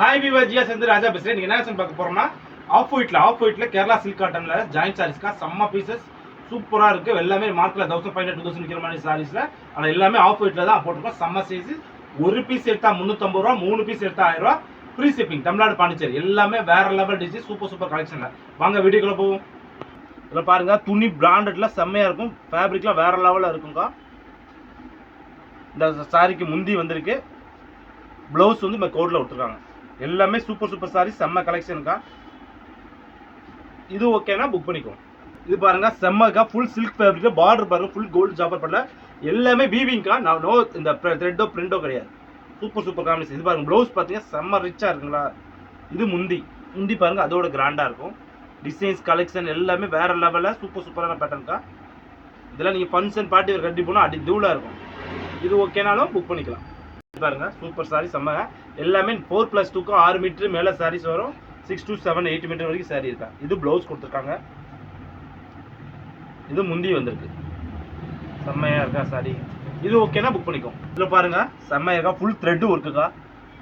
Hi விவாஜியா சேர்ந்து ராஜா பேசுறேன். நீங்க என்ன பார்க்க போறோம்னா ஆஃப் ஒயிட்ல கேரளா சில்க் காட்டன்ல ஜாயிண்ட் சாரீஸ்க்கா செம்ம பீசஸ் சூப்பரா இருக்கு. எல்லாமே மார்க்கெட்ல 1500 2000 விக்கிற மாதிரி சாரீஸ்ல ஆனா எல்லாமே ஆஃப் ஒயிட்ல தான் போட்டுருக்கோம். செம்ம சைஸ். ஒரு பீஸ் எடுத்தா 350 ரூபா, 3 பீஸ் எடுத்தா 1000 ரூபா. Free shipping Tamil Nadu Pondicherry. எல்லாமே வேற லெவல் டிசைன், சூப்பர் கலெக்ஷன்ல. வாங்க வீடியோக்குள்ள போவோம். இதுல பாருங்க துணி பிராண்டட்ல செம்மையா இருக்கும். ஃபேப்ரிக்ல வேற லெவல்ல இருக்குங்க. இந்த சாரிக்கு முந்தி வந்திருக்கு. ப்ளவுஸ் வந்து இந்த கோட்ல விட்டுருக்காங்க. எல்லாமே சூப்பர் சாரி, செம்ம கலெக்ஷனுக்கா. இது ஓகேனா புக் பண்ணிக்கோ. இது பாருங்க செம்மக்கா, ஃபுல் சில்க் ஃபேப்ரிக்ல பார்டர் பாருங்க, ஃபுல் கோல்டு ஜாப்பர் பண்ணல. எல்லாமே வீவிங்க்கா. நான் நோ இந்த த்ரெட்டோ பிரிண்டோ கிடையாது. Super combination. இது பாருங்க ப்ளவுஸ் பார்த்தீங்கன்னா செம்ம ரிச்சா இருக்குங்களா. இது முந்தி பாருங்க, அதோட கிராண்டா இருக்கும். டிசைன்ஸ் கலெக்ஷன் எல்லாமே வேற லெவல்ல சூப்பரான பேட்டர்ன்க்கா. இதெல்லாம் நீங்க ஃபங்க்ஷன் பார்ட்டி ஒரு கட்டி போனா அடி தூளா இருக்கும். இது ஓகேனாலும் புக் பண்ணிக்கலாம். பாருங்க சூப்பர் சாரி செம்ம. எல்லாமே 4+2க்கு 6 மீட்டர் மேல சாரீஸ் வரும். 6 to 7 8 மீட்டர் வரைக்கும் சாரி இருக்கா. இது ப்ளவுஸ் கொடுத்துருக்காங்க. இது முந்தி வந்திருக்கு. செம்மையா இருக்கா சாரி. இது ஓகேனா புக் பண்ணிக்கோ. இதுல பாருங்க செம்மையா இருக்கா, ஃபுல் த்ரெட் ஒர்க்குக்கா.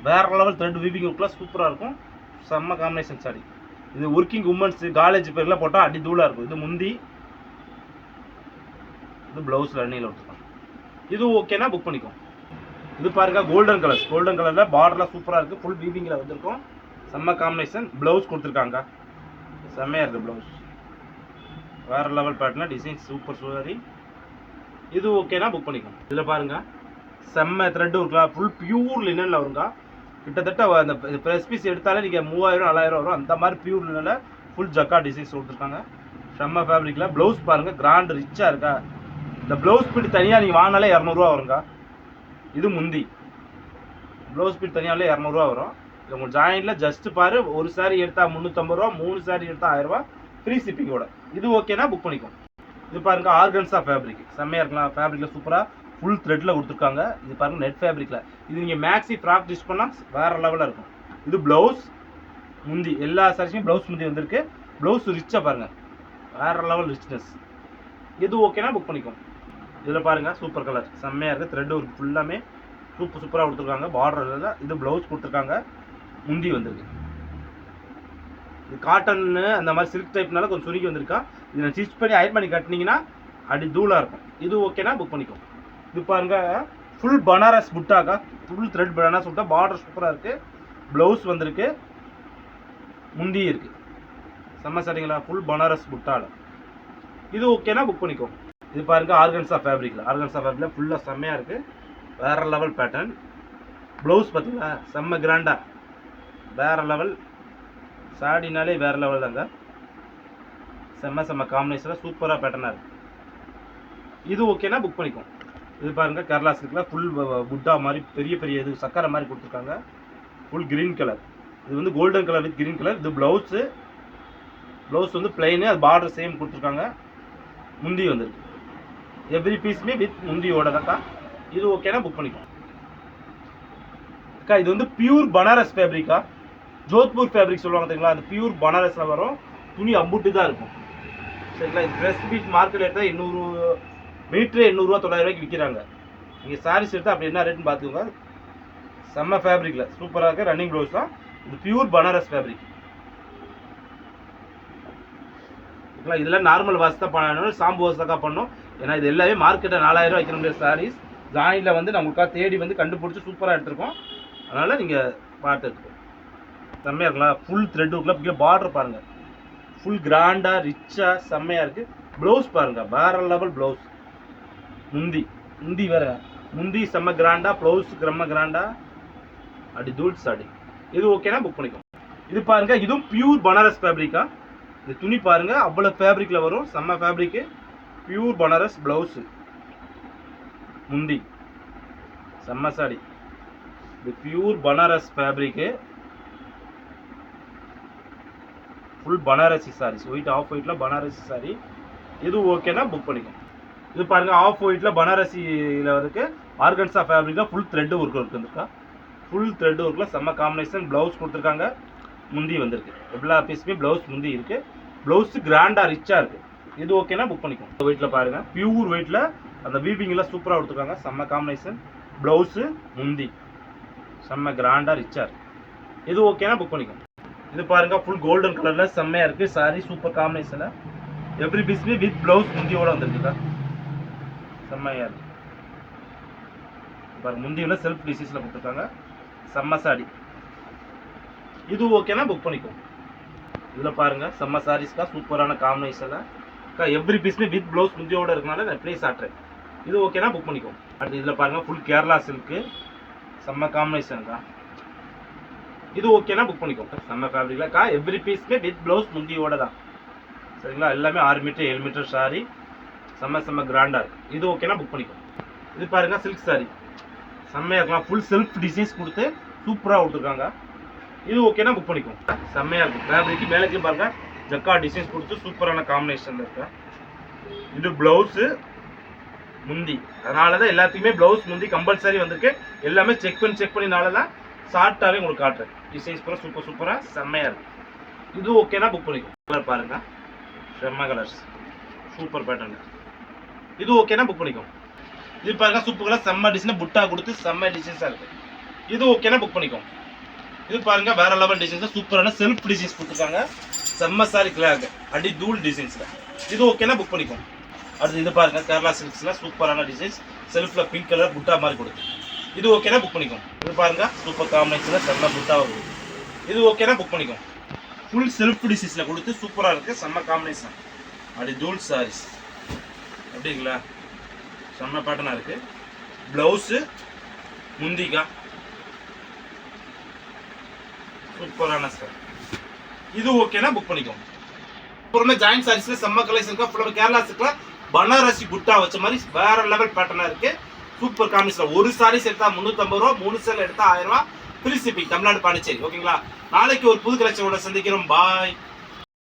வேற லெவல் த்ரெட் வீவிங் ஒர்க்லாம் சூப்பரா இருக்கும். செம்ம காம்பினேஷன் சாரி. இது ஒர்க்கிங் உமன்ஸ் காலேஜ் பேர்ல போட்டா அடி தூளா இருக்கும். இது முந்தி, இது ப்ளவுஸ் ரன்னிங்ல விட்டுருக்காங்க. இது ஓகேனா புக் பண்ணிக்கோ. இது பாருங்க கோல்டன் கலர்ல பார்டர்லாம் சூப்பரா இருக்கு. ஃபுல் வீவிங்ல வந்திருக்கும். செம்ம காம்பினேஷன். ப்ளவுஸ் கொடுத்துருக்காங்க. செம்மையா இருக்கு ப்ளவுஸ். வேற level pattern design super sorry. இது ஓகேனா புக் பண்ணிக்கோங்க. இதுல பாருங்க செம்ம த்ரெட் ஒர்க்லாம் ஃபுல் பியூர் லினன்ல வருங்க. கிட்டத்தட்ட அந்த பிரஸ் பீஸ் எடுத்தாலே நீங்க 3000 4000 வரும். அந்த மாதிரி பியூர் லினன்ல ஃபுல் ஜக்கா டிசைன்ஸ் கொடுத்துருக்காங்க. செம்ம ஃபேப்ரிக்ல ப்ளவுஸ் பாருங்க கிராண்ட் ரிச்சா இருக்கா. இந்த ப்ளவுஸ் பீட் தனியா நீங்க வாங்கினாலே 200 ரூபா வருங்க. இது முந்தி. ப்ளவுஸ் பீட் தனியாலே 200 ரூபா வரும். இது உங்களுக்கு ஜாயின்ட்ல ஜஸ்ட் பாரு. ஒரு சாரி எடுத்தா 350 ரூபா, 3 சாரி எடுத்தா 1000 ரூபா. ஃப்ரீ ஷிப்பிங்கோட. இது ஓகேனா புக் பண்ணிக்கோ. இது பாருங்க ஆர்கன்ஸா ஃபேப்ரிக் செம்மையா இருக்கலாம். ஃபேப்ரிக்ல சூப்பரா ஃபுல் த்ரெட்ல கொடுத்துருக்காங்க. இது பாருங்க நெட் ஃபேப்ரிக்ல. இது நீங்க மேக்ஸி ஃப்ராக் டிஷ் பண்ணா வேற லெவல்ல இருக்கும். இது ப்ளவுஸ் முந்தி. எல்லா சாரிஸும் ப்ளவுஸ் முந்தி வந்திருக்கு. ப்ளவுஸ் ரிச்சா பாருங்க, வேற லெவல் ரிச்னஸ். இது ஓகேனா புக் பண்ணிக்கோ. இதுல பாருங்க சூப்பர் கலர் செம்மையா இருக்கு. த்ரெட் ஒர்க் ஃபுல்லாமே சூப்பரா கொடுத்துருக்காங்க. பார்டர்ல இது ப்ளவுஸ் கொடுத்துருக்காங்க. முந்தி வந்திருக்கு. இது காட்டன் அந்த மாதிரி சில்க் டைப்னால கொஞ்சம் சுருக்கி வந்திருக்கா. இதை ஸ்டிச் பண்ணி அயர்ன் பண்ணி கட்டினீங்கன்னா அடி தூளா இருக்கும். இது ஓகேனா புக் பண்ணிக்கோ. இது பாருங்க ஃபுல் பனாரஸ் புட்டாக்கா. ஃபுல் த்ரெட் பனாரஸ் புட்டா. பார்டர் சூப்பரா இருக்கு. ப்ளவுஸ் வந்திருக்கு. முந்தி இருக்கு. செம்ம சரிங்களா. ஃபுல் பனாரஸ் புட்டால. இது ஓகேனா புக் பண்ணிக்கோ. இது பாருங்க ஆர்கன்ஸா ஃபேப்ரிக்ல ஃபுல்லா செம்மையா இருக்கு. வேற லெவல் பேட்டர்ன். ப்ளவுஸ் பார்த்தீங்களா செம்ம கிராண்டா. வேற லெவல் சாடினாலே வேற லெவல் தாங்க. செம்ம காம்பினேஷன்ல சூப்பரா பேட்டர்னா இருக்கு. இது ஓகேனா புக் பண்ணிக்கோ. இது பாருங்க கேரளா சில்க்ல ஃபுல் புட்டா மாதிரி பெரிய இது சக்கரை மாதிரி கொடுத்துருக்காங்க. Full green colour. இது வந்து golden colour with green colour. இது ப்ளவுஸ் வந்து பிளைனு. அது பார்டர் சேம் கொடுத்துருக்காங்க. முந்தி வந்துருக்கு. எவ்ரி பீஸ்மே வித் முந்தியோட தான்க்கா. இது ஓகேனா புக் பண்ணிக்கோ. அக்கா இது வந்து பியூர் பனாரஸ் ஃபேப்ரிக்கா. ஜோத்பூர் ஃபேப்ரிக் சொல்லுவாங்க தெரியுங்களா. அது பியூர் பனாரஸ்ல வரும். துணி அம்புட்டு தான் இருக்கும். சரிங்களா. இது ட்ரெஸ் பீஸ் மார்க்கெட் எடுத்தால் 800 மீட்டர் 800 ரூபா 900 ரூபாய்க்கு விற்கிறாங்க. நீங்கள் சாரீஸ் எடுத்தால் அப்படி என்ன ரேட்னு பார்த்துக்கோங்க. செம்ம ஃபேப்ரிக்ல சூப்பராக இருக்கு. ரன்னிங் ப்ளவுஸ் தான். இது பியூர் பனாரஸ் ஃபேப்ரிக். இதெல்லாம் நார்மல் வாஷ் தான் பண்ணணும், ஷாம்பு வாஷ் தான் பண்ணணும். ஏன்னா இது எல்லாமே மார்க்கெட்டை 4000 ரூபா வைக்கிற முடியாது சாரீஸ். ஜாயின்ல வந்து நம்மளுக்காக தேடி வந்து கண்டுபிடிச்சி சூப்பராக எடுத்துருக்கோம். அதனால நீங்கள் பார்த்து எடுத்துக்கோங்க. செம்மையா இருக்கலாம். ஃபுல் த்ரெட் ஒர்க்ல பார்டர் பாருங்க. ஃபுல் கிராண்டா ரிச்சா செம்மையா இருக்கு. ப்ளவுஸ் பாருங்க வேற லெவல் ப்ளவுஸ். முந்தி வேற. முந்தி செம்ம கிராண்டா. ப்ளவுஸ் செம்ம கிராண்டா. அடி தூள் சாடி. இது ஓகேனா புக் பண்ணிக்கோ. இது பாருங்க இதுவும் பியூர் பனாரஸ் ஃபேப்ரிக்கா. இந்த துணி பாருங்க அவ்வளவு ஃபேப்ரிக்ல வரும். செம்ம ஃபேப்ரிக். Pure Banaras blouse. முந்தி செம்ம சாடி. இது pure Banaras fabric. Full Banarasi saris. White off ஒயிட்ல பனாரசி சாரி. இது ஓகேனா புக் பண்ணிக்கோ. இது பாருங்க ஆஃப் ஒயிட்ல பனாரசியில இருக்கு. ஆர்கன்ஸா ஃபேப்ரிக்ல ஃபுல் த்ரெட் ஒர்க் இருக்குதுக்கா. ஃபுல் த்ரெட் ஒர்க்ல செம்ம காம்பினேஷன். ப்ளவுஸ் கொடுத்துருக்காங்க. முந்தி வந்திருக்கு. எல்லா பீஸுமே ப்ளவுஸ் முந்தி இருக்கு. ப்ளவுஸ் கிராண்டா ரிச்சா இருக்கு. இது ஓகேனா புக் பண்ணிக்கோ. வெயிட்ல பாருங்க பியூர் வெயிட்ல அந்த வீவிங்ல சூப்பரா கொடுத்துருக்காங்க. செம்ம காம்பினேஷன். ப்ளவுஸ் முந்தி செம்ம கிராண்டா ரிச்சா இருக்கு. இது ஓகேனா புக் பண்ணிக்கோங்க. இது பாருங்க ஃபுல் கோல்டன் கலர்ல செம்மையா இருக்கு. சாரி சூப்பர் காம்பினேஷன்ல எவ்ரி பீஸ் வித் ப்ளவுஸ் முந்தியோட வந்திருக்குதா, செம்மையா இருக்கு பாருங்க. முந்தியோட செல்ஃப் டிசைன்ஸ்ல கொடுத்துருக்காங்க, செம்ம சாரி. இது ஓகேனா புக் பண்ணிக்கோங்க. இதுல பாருங்க செம்ம சாரீஸ்க்கா, சூப்பரான காம்பினேஷன்ல எவ்ரி பீஸ்மே வித் ப்ளவுஸ் முந்தியோட இருக்கனால நான் ப்ளேஸ் ஆட்டுறேன். இது ஓகேனா புக் பண்ணிக்கோங்க. அடுத்து இதுல பாருங்க ஃபுல் கேரளா சில்க்கு, செம்ம காம்பினேஷன்க்கா. இது ஓகேனா புக் பண்ணிக்கோங்க. செம்ம ஃபேப்ரிக்லக்கா, எவ்ரி பீஸ்மே வித் ப்ளவுஸ் முந்தியோட தான், சரிங்களா. எல்லாமே 6 மீட்டர் 7 மீட்டர் சாரி, செம்ம கிராண்டா இருக்கு. இது ஓகேனா புக் பண்ணிக்கோங்க. இது பாருங்க சில்க் சாரி, செம்மையா இருக்கலாம். ஃபுல் செல்ஃப் டிசைன்ஸ் கொடுத்து சூப்பராக கொடுத்துருக்காங்க. இது ஓகேனா புக் பண்ணிக்கோங்க. செம்மையா இருக்கும் ஃபேப்ரிக். மேலே பாருங்க ஜக்கா டிசைன்ஸ் கொடுத்து சூப்பரான காம்பினேஷன்ல இருக்கு. இது பிளவுஸ் முந்தி, அதனால தான் எல்லாத்துக்குமே பிளவுஸ் முந்தி கம்பல்சரி வந்திருக்கு. எல்லாமே செக் பண்ணினால தான் ஷார்ட்டாகவே உங்களுக்கு காட்டுறேன். டிசைன்ஸ் பூரா சூப்பராக செம்மையா இருக்கு. இது ஓகேனா புக் பண்ணிக்கோங்க. கலர் பாருங்க, செம்ம கலர்ஸ், சூப்பர் பேட்டர்ன். இது ஓகேனா புக் பண்ணிக்கோங்க. இது பாருங்க சூப்பர் கலர், செம்ம டிசைன், புட்டா கொடுத்து செம்ம டிசைன்ஸா இருக்கு. இது ஓகேனா புக் பண்ணிக்கோங்க. இது பாருங்க வேற லெவல் டிசைன்ஸ், சூப்பரான செல்ஃப் டிசைன்ஸ் கொடுத்துருக்காங்க, செம்ம சாரி கிளாக் அடி தூள் டிசைன்ஸ்ல. இது ஓகேனா புக் பண்ணிக்கோங்க. அடுத்து இது பாருங்க கேரளா சில்க்ஸ்ல சூப்பரான டிசைன்ஸ், செல்ஃப்ல பிங்க் கலர் புட்டா மாதிரி கொடுத்து. இது ஓகேனா புக் பண்ணிக்கோங்க. இது பாருங்க சூப்பர் காம்பினேஷன்ல செம்ம புட்டா வருது. இது ஓகேனா புக் பண்ணிக்கோங்க. ஃபுல் செல்ஃப் டிசைன்ஸ்ல கொடுத்து சூப்பரா இருக்கு, செம்ம காம்பினேஷன் அடி தூள் சாரீஸ். அப்படிங்களா, செம்ம பேட்டர்னா இருக்கு. பிளவுஸ் முந்திக்கா, சூப்பரான சார். இது ஓகேனா புக் பண்ணிக்கோங்க. அப்புறமே ஜாயிண்ட் சாரீஸ்ல செம்ம கலெக்ஷன் இருக்கா. ஃபுல்லா கேரளா சில்க்ல பனாரசி புட்டா வச்ச மாதிரி வேற லெவல் பேட்டர்னா இருக்கு, சூப்பர் காம்பினேஷன். ஒரு சாரீஸ் எடுத்தா 350 ரூபா, 3 சேல் எடுத்தா 1000 ரூபா, ஃப்ரீ ஷிப்பிங், தமிழ்நாடு பாண்டிச்சேரி. ஓகேங்களா. நாளைக்கு ஒரு புது கலெக்ஷனோட சந்திக்கிறோம். பாய்.